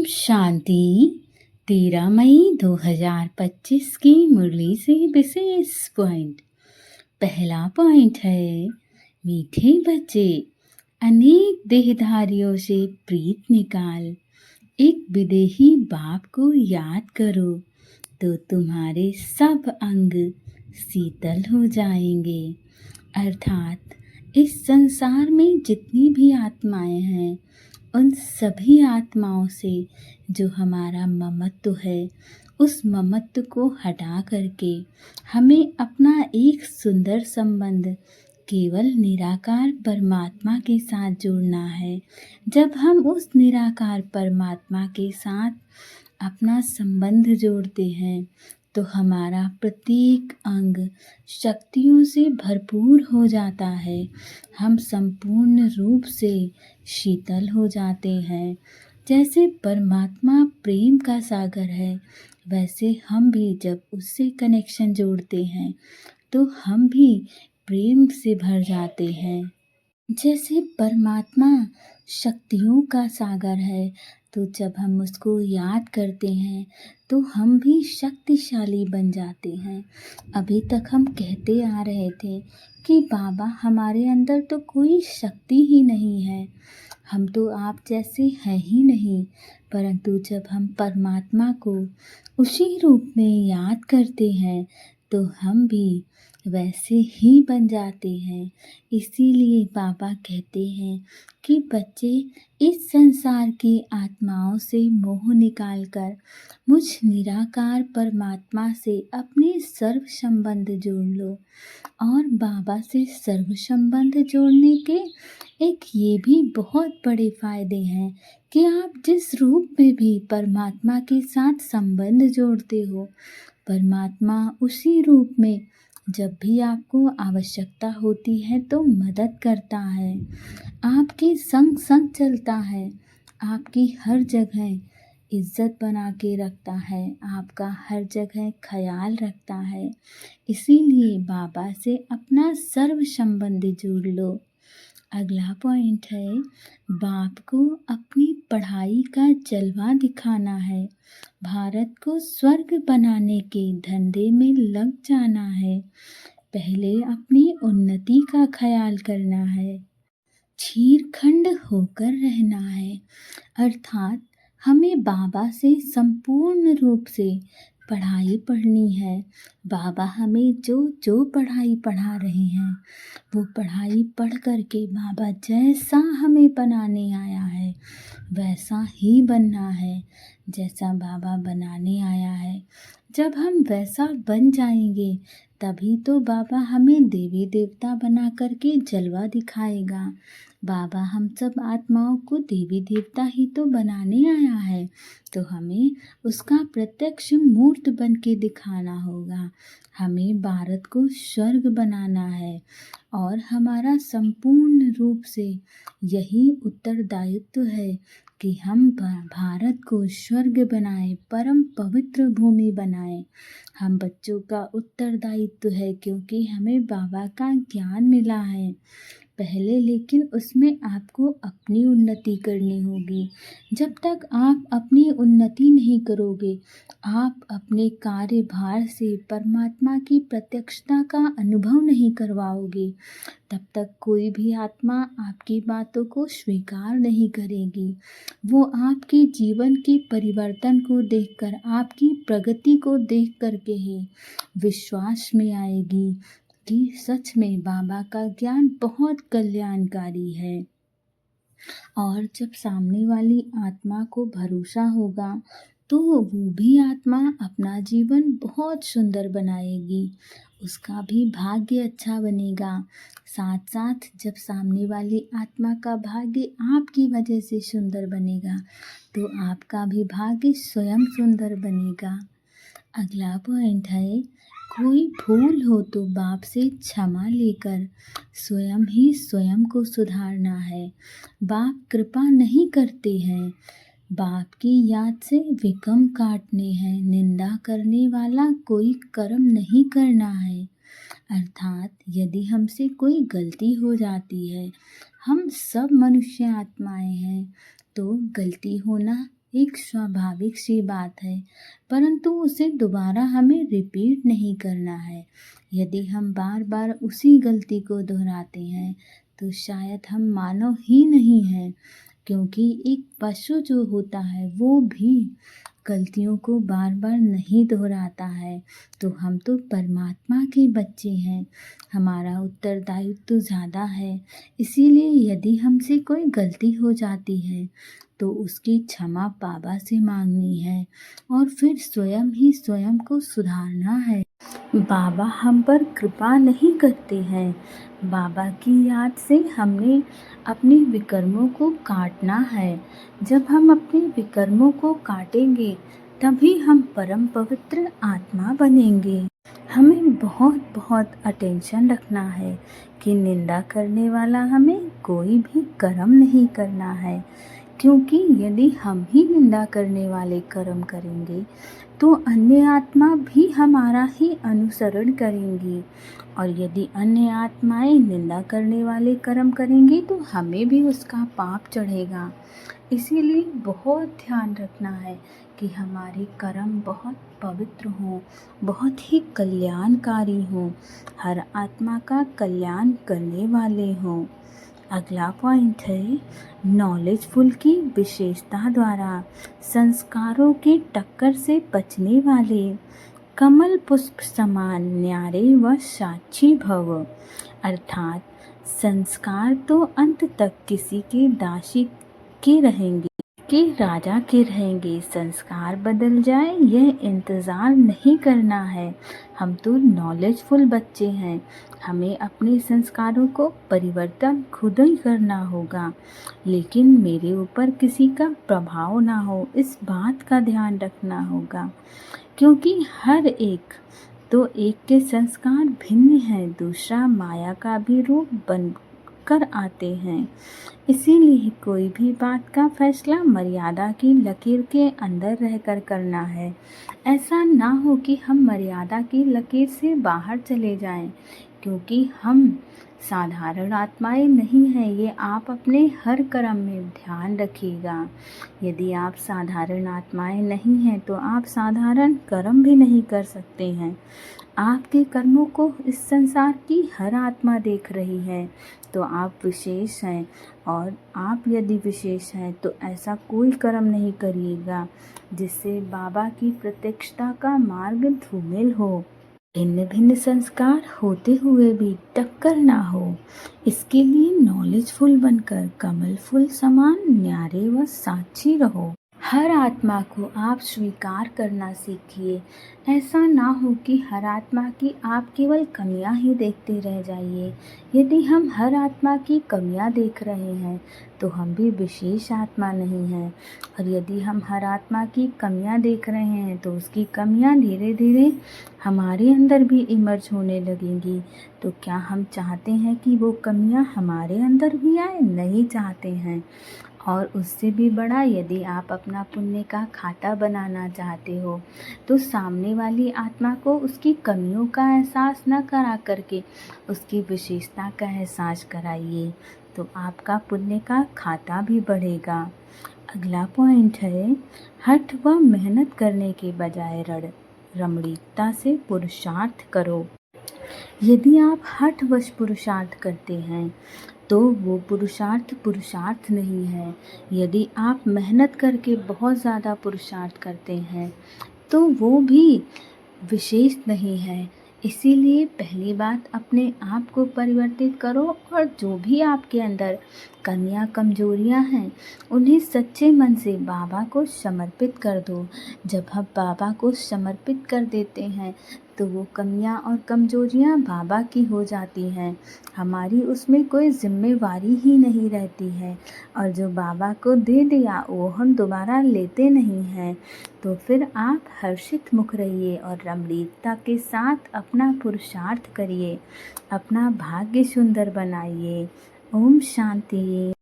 शांति। 13 मई 2025 की मुरली से विशेष पॉइंट। पहला पॉइंट है, मीठे बच्चे, अनेक देहधारियों से प्रीत निकाल। एक विदेही बाप को याद करो तो तुम्हारे सब अंग शीतल हो जाएंगे। अर्थात इस संसार में जितनी भी आत्माएं हैं, उन सभी आत्माओं से जो हमारा ममत्व है, उस ममत्व को हटा करके हमें अपना एक सुंदर संबंध केवल निराकार परमात्मा के साथ जोड़ना है। जब हम उस निराकार परमात्मा के साथ अपना संबंध जोड़ते हैं तो हमारा प्रत्येक अंग शक्तियों से भरपूर हो जाता है। हम संपूर्ण रूप से शीतल हो जाते हैं। जैसे परमात्मा प्रेम का सागर है, वैसे हम भी जब उससे कनेक्शन जोड़ते हैं तो हम भी प्रेम से भर जाते हैं। जैसे परमात्मा शक्तियों का सागर है, तो जब हम उसको याद करते हैं तो हम भी शक्तिशाली बन जाते हैं। अभी तक हम कहते आ रहे थे कि बाबा हमारे अंदर तो कोई शक्ति ही नहीं है, हम तो आप जैसे हैं ही नहीं। परंतु जब हम परमात्मा को उसी रूप में याद करते हैं तो हम भी वैसे ही बन जाते हैं। इसीलिए बाबा कहते हैं कि बच्चे, इस संसार की आत्माओं से मोह निकालकर मुझ निराकार परमात्मा से अपने सर्व संबंध जोड़ लो। और बाबा से सर्व संबंध जोड़ने के एक ये भी बहुत बड़े फायदे हैं कि आप जिस रूप में भी परमात्मा के साथ संबंध जोड़ते हो, परमात्मा उसी रूप में जब भी आपको आवश्यकता होती है तो मदद करता है, आपके संग संग चलता है, आपकी हर जगह इज्जत बना के रखता है, आपका हर जगह ख्याल रखता है। इसीलिए बाबा से अपना सर्व संबंध जोड़ लो। अगला पॉइंट है, बाप को अपनी पढ़ाई का जलवा दिखाना है। भारत को स्वर्ग बनाने के धंधे में लग जाना है। पहले अपनी उन्नति का ख्याल करना है, छीरखंड होकर रहना है। अर्थात हमें बाबा से संपूर्ण रूप से पढ़ाई पढ़नी है। बाबा हमें जो जो पढ़ाई पढ़ा रहे हैं, वो पढ़ाई पढ़ करके बाबा जैसा हमें बनाने आया है वैसा ही बनना है, जैसा बाबा बनाने आया है। जब हम वैसा बन जाएंगे तभी तो बाबा हमें देवी देवता बना करके जलवा दिखाएगा। बाबा हम सब आत्माओं को देवी देवता ही तो बनाने आया है, तो हमें उसका प्रत्यक्ष मूर्त बन के दिखाना होगा। हमें भारत को स्वर्ग बनाना है और हमारा संपूर्ण रूप से यही उत्तरदायित्व है कि हम भारत को स्वर्ग बनाएं, परम पवित्र भूमि बनाएं। हम बच्चों का उत्तरदायित्व है क्योंकि हमें बाबा का ज्ञान मिला है पहले, लेकिन उसमें आपको अपनी उन्नति करनी होगी। जब तक आप अपनी उन्नति नहीं करोगे, आप अपने कार्यभार से परमात्मा की प्रत्यक्षता का अनुभव नहीं करवाओगे, तब तक कोई भी आत्मा आपकी बातों को स्वीकार नहीं करेगी। वो आपके जीवन के परिवर्तन को देखकर, आपकी प्रगति को देख करके ही विश्वास में आएगी कि सच में बाबा का ज्ञान बहुत कल्याणकारी है। और जब सामने वाली आत्मा को भरोसा होगा तो वो भी आत्मा अपना जीवन बहुत सुंदर बनाएगी, उसका भी भाग्य अच्छा बनेगा। साथ साथ जब सामने वाली आत्मा का भाग्य आपकी वजह से सुंदर बनेगा तो आपका भी भाग्य स्वयं सुंदर बनेगा। अगला पॉइंट है, कोई भूल हो तो बाप से क्षमा लेकर स्वयं ही स्वयं को सुधारना है। बाप कृपा नहीं करते हैं, बाप की याद से विकम काटने हैं। निंदा करने वाला कोई कर्म नहीं करना है। अर्थात यदि हमसे कोई गलती हो जाती है, हम सब मनुष्य आत्माएं हैं, तो गलती होना एक स्वाभाविक सी बात है, परंतु उसे दोबारा हमें रिपीट नहीं करना है। यदि हम बार बार उसी गलती को दोहराते हैं तो शायद हम मानव ही नहीं हैं, क्योंकि एक पशु जो होता है वो भी गलतियों को बार बार नहीं दोहराता है। तो हम तो परमात्मा के बच्चे हैं, हमारा उत्तरदायित्व तो ज़्यादा है। इसीलिए यदि हमसे कोई गलती हो जाती है तो उसकी क्षमा बाबा से मांगनी है और फिर स्वयं ही स्वयं को सुधारना है। बाबा हम पर कृपा नहीं करते हैं। बाबा की याद से हमने अपने विकर्मों को काटना है। जब हम अपने विकर्मों को काटेंगे तभी हम परम पवित्र आत्मा बनेंगे। हमें बहुत बहुत अटेंशन रखना है कि निंदा करने वाला हमें कोई भी कर्म नहीं करना है, क्योंकि यदि हम ही निंदा करने वाले कर्म करेंगे तो अन्य आत्मा भी हमारा ही अनुसरण करेंगी, और यदि अन्य आत्माएं निंदा करने वाले कर्म करेंगी तो हमें भी उसका पाप चढ़ेगा। इसीलिए बहुत ध्यान रखना है कि हमारे कर्म बहुत पवित्र हों, बहुत ही कल्याणकारी हों, हर आत्मा का कल्याण करने वाले हों। अगला पॉइंट है नॉलेजफुल की विशेषता द्वारा संस्कारों के टक्कर से बचने वाले कमल पुष्प समान न्यारे व साक्षी भव। अर्थात संस्कार तो अंत तक किसी के दासी के रहेंगे, के राजा के रहेंगे। संस्कार बदल जाए यह इंतज़ार नहीं करना है। हम तो नॉलेजफुल बच्चे हैं, हमें अपने संस्कारों को परिवर्तन खुद ही करना होगा, लेकिन मेरे ऊपर किसी का प्रभाव ना हो, इस बात का ध्यान रखना होगा। क्योंकि हर एक तो एक के संस्कार भिन्न हैं, दूसरा माया का भी रूप बनकर आते हैं। इसीलिए कोई भी बात का फैसला मर्यादा की लकीर के अंदर रहकर करना है। ऐसा ना हो कि हम मर्यादा की लकीर से बाहर चले जाएं, क्योंकि हम साधारण आत्माएं नहीं हैं। ये आप अपने हर कर्म में ध्यान रखिएगा। यदि आप साधारण आत्माएं नहीं हैं तो आप साधारण कर्म भी नहीं कर सकते हैं। आपके कर्मों को इस संसार की हर आत्मा देख रही है, तो आप विशेष हैं, और आप यदि विशेष हैं तो ऐसा कोई कर्म नहीं करिएगा जिससे बाबा की प्रत्यक्षता का मार्ग धूमिल हो। भिन्न भिन्न संस्कार होते हुए भी टक्कर ना हो, इसके लिए नॉलेजफुल बनकर कमल फूल समान न्यारे व साक्षी रहो। हर आत्मा को आप स्वीकार करना सीखिए। ऐसा ना हो कि हर आत्मा की आप केवल कमियां ही देखते रह जाइए। यदि हम हर आत्मा की कमियां देख रहे हैं तो हम भी विशेष आत्मा नहीं हैं, और यदि हम हर आत्मा की कमियां देख रहे हैं तो उसकी कमियां धीरे धीरे हमारे अंदर भी इमर्ज होने लगेंगी। तो क्या हम चाहते हैं कि वो कमियां हमारे अंदर भी आए? नहीं चाहते हैं। और उससे भी बड़ा, यदि आप अपना पुण्य का खाता बनाना चाहते हो तो सामने वाली आत्मा को उसकी कमियों का एहसास न करा करके उसकी विशेषता का एहसास कराइए, तो आपका पुण्य का खाता भी बढ़ेगा। अगला पॉइंट है हठ व मेहनत करने के बजाय रमणीकता से पुरुषार्थ करो। यदि आप हठवश पुरुषार्थ करते हैं तो वो पुरुषार्थ नहीं है। यदि आप मेहनत करके बहुत ज़्यादा पुरुषार्थ करते हैं तो वो भी विशेष नहीं है। इसीलिए पहली बात, अपने आप को परिवर्तित करो, और जो भी आपके अंदर कमियां कमजोरियां हैं उन्हें सच्चे मन से बाबा को समर्पित कर दो। जब हम बाबा को समर्पित कर देते हैं तो वो कमियां और कमजोरियां बाबा की हो जाती हैं, हमारी उसमें कोई जिम्मेवारी ही नहीं रहती है, और जो बाबा को दे दिया वो हम दोबारा लेते नहीं हैं। तो फिर आप हर्षित मुख रहिए और रमणीकता के साथ अपना पुरुषार्थ करिए, अपना भाग्य सुंदर बनाइए। ओम शांति।